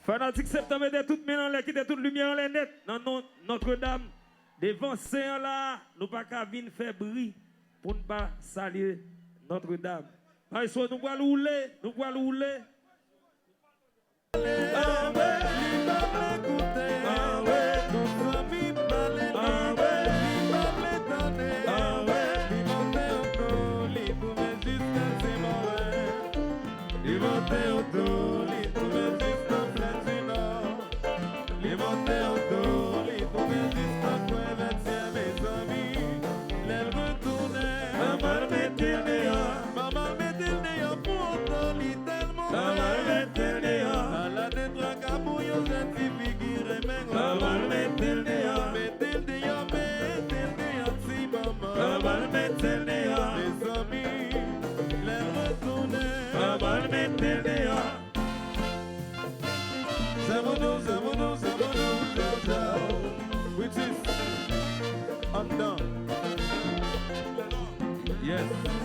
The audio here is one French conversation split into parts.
Fanatique septembre était toute mélange qui était toute lumière en net. Non, Notre-Dame, devant Saint là, nous pas qu'à venir faire bruit pour ne pas saluer Notre-Dame. Parce que nous allons rouler, nous allons rouler. Which is undone. Yes.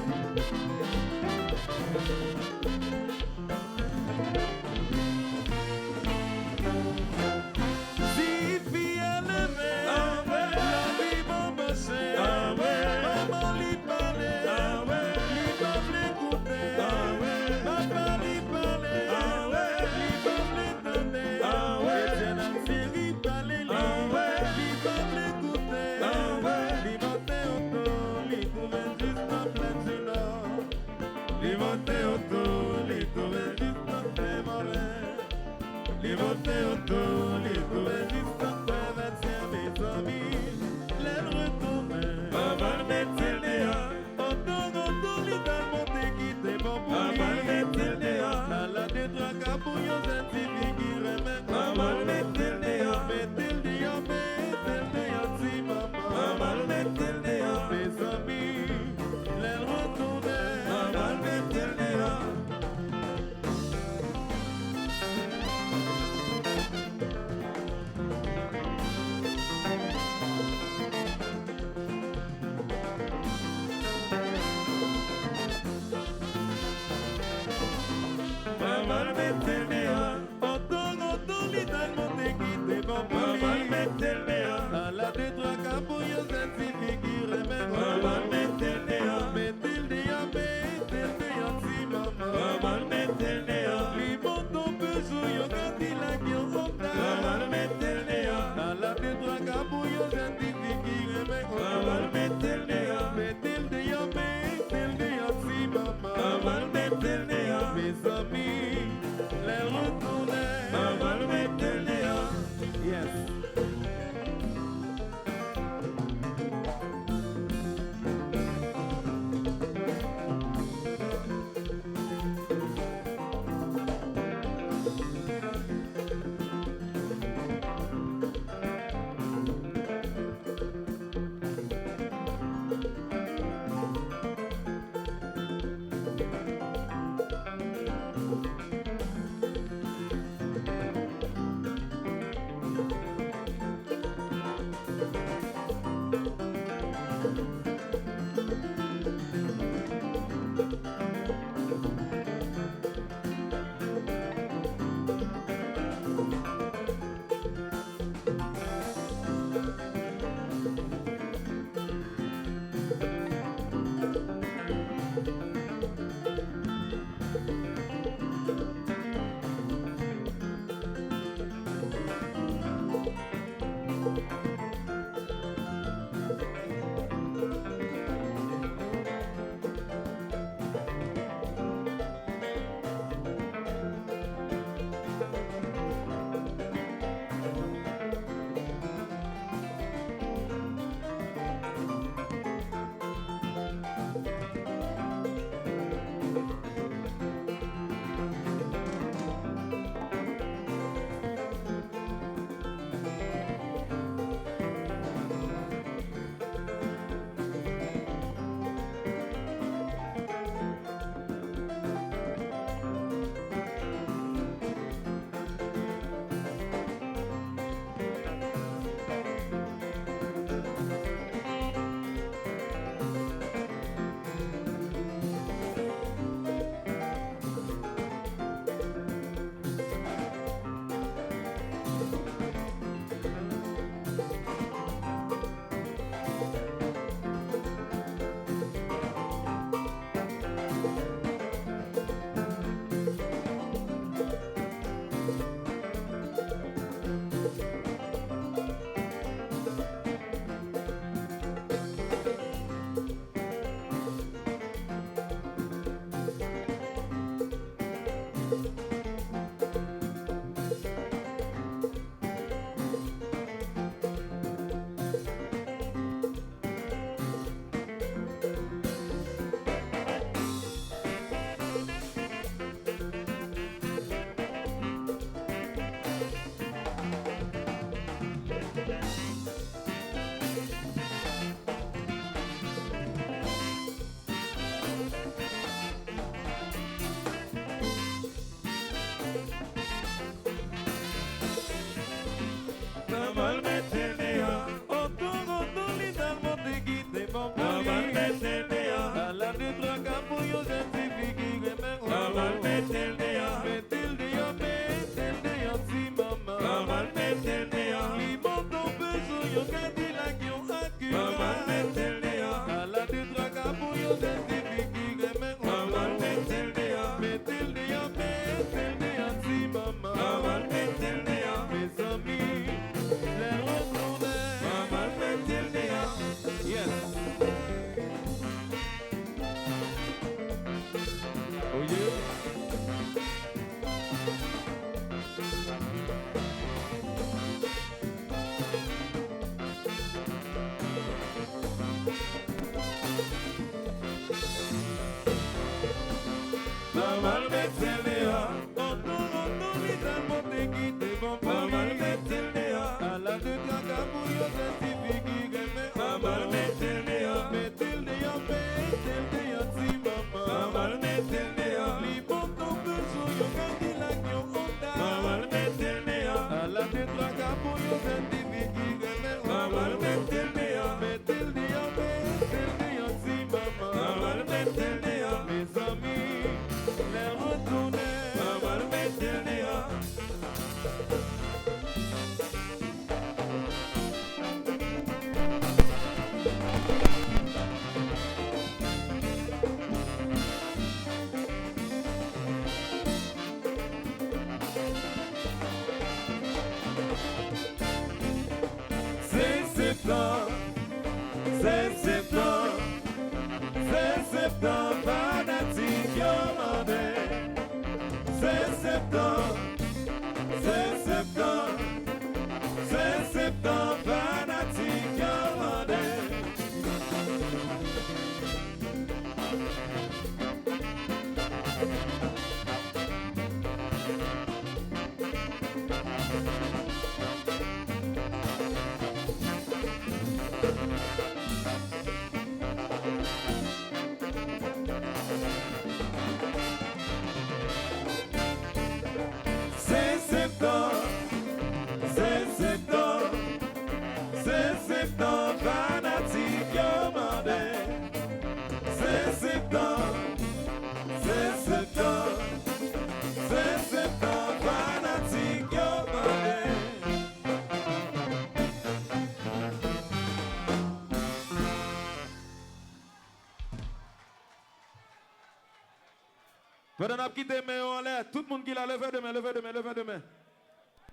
Pendant qu'on a quitté en l'air, tout le monde qui l'a levé demain, levé demain, levé demain.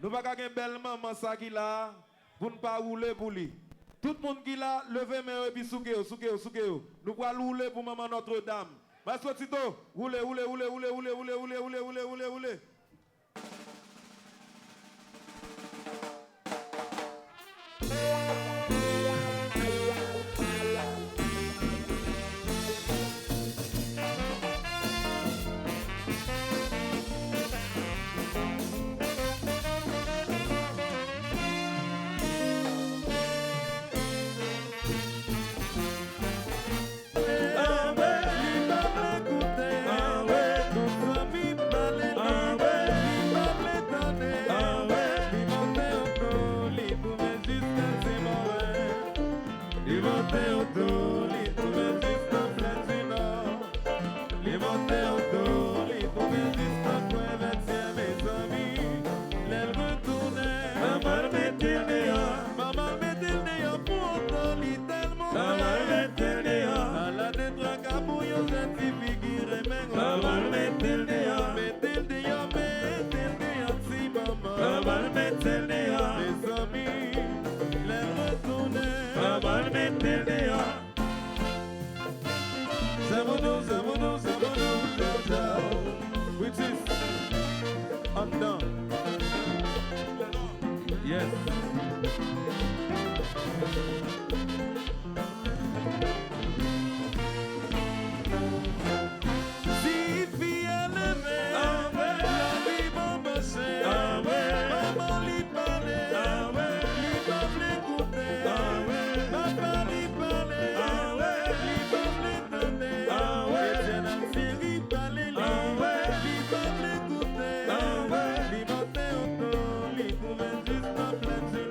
Nous pas qu'un belle maman ça qui l'a pour ne pas rouler pour lui. Tout le monde qui l'a levé mais et puis souké. Nous pas rouler pour maman Notre-Dame. Parce que Tito, roulez. Which is undone. Yes. Let's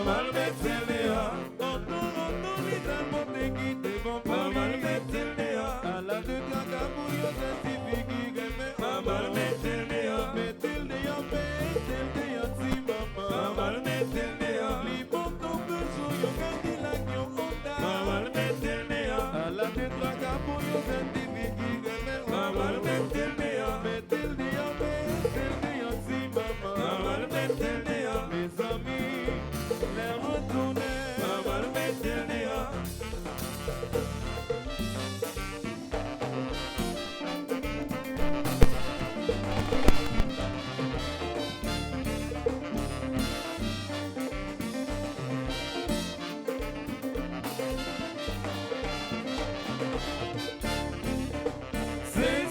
Maman mettre dehors. On lit un bon déguisé, bon maman mettre dehors. À la de caca pour yo certifié qui gagne. Maman mettre dehors. Mettez-le dehors, mettez-le dehors, si maman. Maman mettre dehors. Li bon ton besoin, yo gagné la guion honda. Maman mettre dehors. À la de caca pour yo certifié qui gagne. Maman mettre dehors. Mettez-le dehors, mettez-le dehors, si maman. Maman mettre dehors. Mes amis, les retourner. Maman mettre dehors. C'est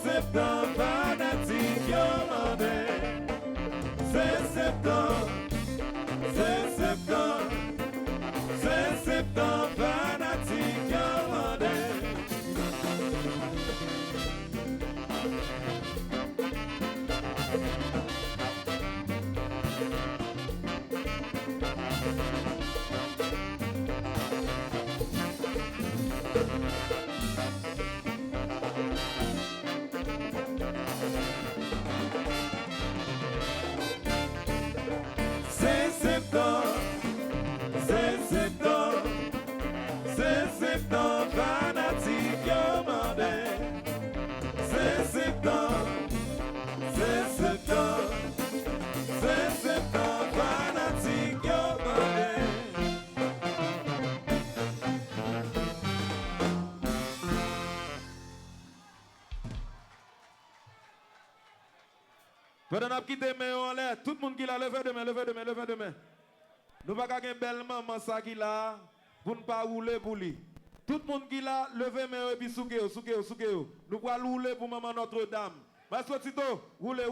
septembre, fanatique, yo mandé. C'est septembre, fanatique, yo mandé. C'est septembre, fanatique, yo mandé. C'est septembre, fanatique, yo mandé. Pendant qu'on a quitté main en l'air, tout le monde qui l'a levé demain. Nous pas gagner belle maman ça qui là pour ne pas rouler pour lui. Tout le monde qui l'a levé main et puis souke. Nous pas rouler pour maman Notre-Dame. Parce que Tito, rouler.